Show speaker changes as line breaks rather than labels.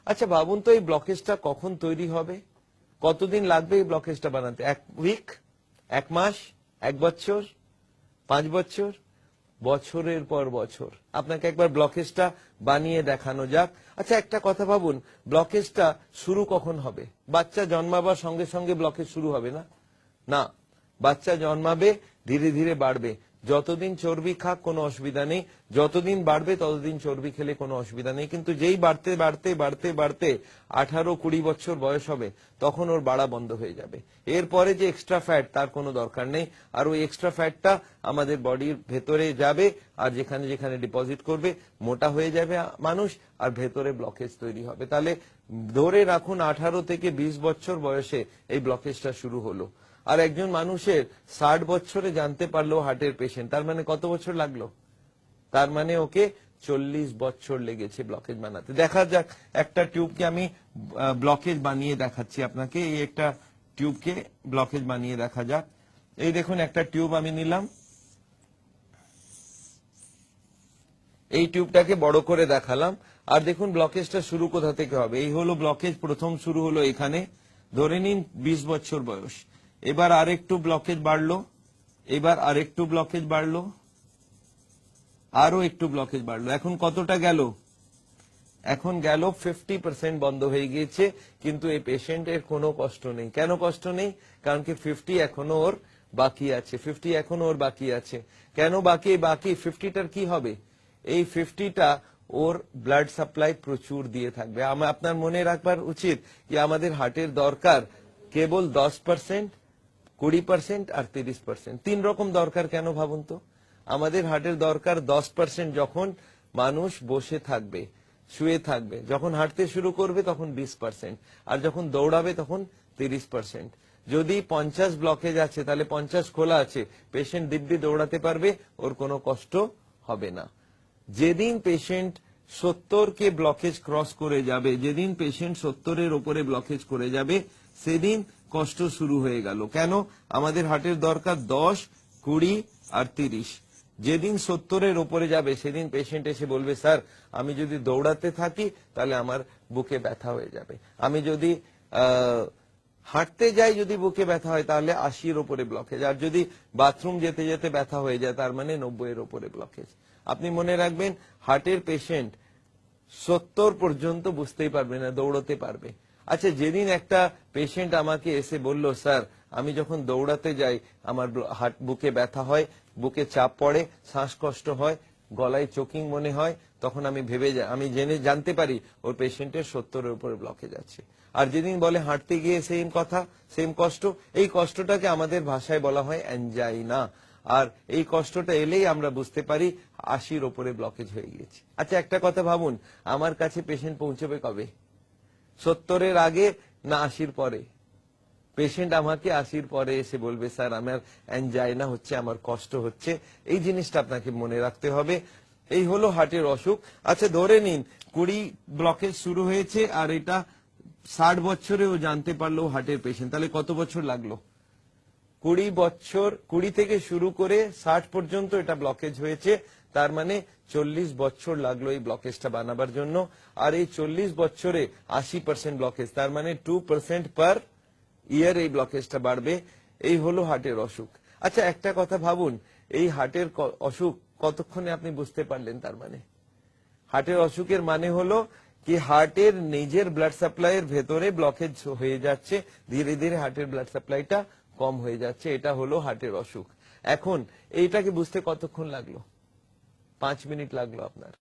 আচ্ছা ভাবুন তো এই ব্লকেজটা কখন তৈরি হবে, কতদিন লাগবে এই ব্লকেজটা বানাতে? 1 উইক, 1 মাস, 1 বছর, 5 বছর, বছরের পর বছর আপনাকে একবার ব্লকেজটা বানিয়ে দেখানো যাক। আচ্ছা একটা কথা ভাবুন, ব্লকেজটা শুরু কখন হবে? বাচ্চা জন্মাবার সঙ্গে সঙ্গে ব্লকেজ শুরু হবে না, না, বাচ্চা জন্মাবে, ধীরে ধীরে বাড়বে। যতদিন চর্বি খাক কোনো অসুবিধা নেই, যতদিন বাড়বে ততদিন চর্বি খেলে কোনো অসুবিধা নেই, কিন্তু যেই বাড়তে বাড়তে বাড়তে বাড়তে 18-20 বছর বয়স হবে তখন ওর বাড়া বন্ধ হয়ে যাবে। এরপরে যে এক্সট্রা ফ্যাট তার কোনো দরকার নেই, আর ওই এক্সট্রা ফ্যাটটা আমাদের বডির ভেতরে যাবে, আর যেখানে যেখানে ডিপোজিট করবে মোটা হয়ে যাবে মানুষ, আর ভেতরে ব্লকেজ তৈরি হবে। তাহলে ধরে রাখুন 18 থেকে 20 বছর বয়সে এই ব্লকেজটা শুরু হলো, আর একজন মানুষের 60 বছরে জানতে পারলো হার্টের পেশেন্ট, তার মানে কত বছর লাগলো? তার মানে ওকে 40 বছর লেগেছে ব্লকেজ বানাতে। দেখা যাক একটা টিউবকে আমি ব্লকেজ বানিয়ে দেখাচ্ছি আপনাকে। এই একটা টিউবকে ব্লকেজ বানিয়ে দেখা যাক। এই দেখুন একটা টিউব আমি নিলাম, এই টিউবটাকে বড় করে দেখালাম, আর দেখুন ব্লকেজটা শুরু কোথা থেকে হবে। এই হলো ব্লকেজ, প্রথম শুরু হলো এখানে, ধরে নিন 20 বছর বয়স। এবার আরেকটু ব্লকেজ বাড়লো, এবার আরেকটু ব্লকেজ বাড়লো, আরো একটু ব্লকেজ বাড়লো। এখন কতটা গেল? এখন গেল 50% বন্ধ হয়ে গিয়েছে, কিন্তু এই পেশেন্টের কোনো কষ্ট নেই। কেন কষ্ট নেই? কারণ কি 50 এখনো ওর বাকি আছে, 50 এখনো ওর বাকি আছে। কেন বাকি? 50টার কি হবে? এই 50টা ওর ব্লাড সাপ্লাই প্রচুর দিয়ে থাকবে। আপনার মনে রাখবার উচিত যে আমাদের হার্টের দরকার কেবল 10%, 20% আর 30%। 3 রকম দরকার। কেন ভাবুন তো? আমাদের হার্টের দরকার 10% যখন মানুষ বসে থাকবে, শুয়ে থাকবে, যখন হাঁটতে শুরু করবে তখন 20%, আর যখন দৌড়াবে তখন 30%। যদি 50 ব্লকেজ আছে তাহলে 50 খোলা আছে, পেশেন্ট দিব্যি দৌড়াতে পারবে, ওর কোনো কষ্ট হবে না। যেদিন পেশেন্ট 70 কে ব্লকেজ ক্রস করে যাবে, যেদিন পেশেন্ট 70-এর উপরে ব্লকেজ করে যাবে, সেদিন কষ্ট শুরু হয়ে গেল। কেন? আমাদের হার্টের দরকার 10, 20 আর 30। যেদিন 70-এর উপরে যাবে সেদিন পেশেন্ট এসে বলবে, স্যার আমি যদি দৌড়াতে থাকি তাহলে আমার বুকে ব্যথা হয়ে যাবে, আমি যদি হাঁটতে যাই যদি বুকে ব্যথা হয় তাহলে 80-এর উপরে ব্লকেজ, আর যদি বাথরুম যেতে যেতে ব্যথা হয়ে যায় তার মানে 90-এর উপরে ব্লকেজ। আপনি মনে রাখবেন, হার্টের পেশেন্ট 70 পর্যন্ত বুঝতেই পারবে না, দৌড়াতে পারবে। আচ্ছা যেদিন একটা পেশেন্ট আমাকে এসে বলল, স্যার আমি যখন দৌড়াতে যাই আমার বুকে ব্যথা হয়, বুকে চাপ পড়ে, শ্বাসকষ্ট হয়, গলায় চোকিং মনে হয়, তখন আমি জানতে পারি ওর পেশেন্টের 70-এর উপরে ব্লকেজ আছে। আর যেদিন বলে হাঁটতে গিয়ে সেম কথা, সেম কষ্ট, এই কষ্টটাকে আমাদের ভাষায় বলা হয় অ্যানজাইনা। আর এই কষ্টটা এলেই আমরা বুঝতে পারি 80-র উপরে ব্লকেজ হয়ে গিয়েছে। আচ্ছা একটা কথা ভাবুন, আমার কাছে পেশেন্ট পৌঁছবে কবে? 70-এর আগে না 80-র পরে? পেশেন্ট আমাকে 80-র পরে এসে বলবে, স্যার আমার অ্যানজাইনা হচ্ছে, আমার কষ্ট হচ্ছে। এই জিনিসটা আপনাকে মনে রাখতে হবে। এই হলো হার্টের অসুখ। আচ্ছা ধরে নিন 20 ব্লকেজ শুরু হয়েছে, আর এটা 60 বছরেও জানতে পারলো হার্টের পেশেন্ট, তাহলে কত বছর লাগলো? 20 বছর, 20 থেকে শুরু করে 60 পর্যন্ত এটা ব্লকেজ হয়েছে, তার মানে 40 বছর লাগলো এই ব্লকেজটা বানাবার জন্য। আর এই 40 বছরে 80% ব্লকেজ, তার মানে 2% পার ইয়ার এই ব্লকেজটা বাড়বে। এই হলো হার্টের অসুখ। আচ্ছা একটা কথা ভাবুন, এই হার্টের অসুখ কতক্ষণে আপনি বুঝতে পারলেন? তার মানে হার্টের অসুখের মানে হলো কি হার্টের নিজের ব্লাড সাপ্লাইয়ের ভেতরে ব্লকেজ হয়ে যাচ্ছে, ধীরে ধীরে হার্টের ব্লাড সাপ্লাইটা কম হয়ে যাচ্ছে, এটা হলো হার্টের অসুখ। এখন এইটাকে বুঝতে কতক্ষণ লাগলো? 5 মিনিট লাগলো আপনার।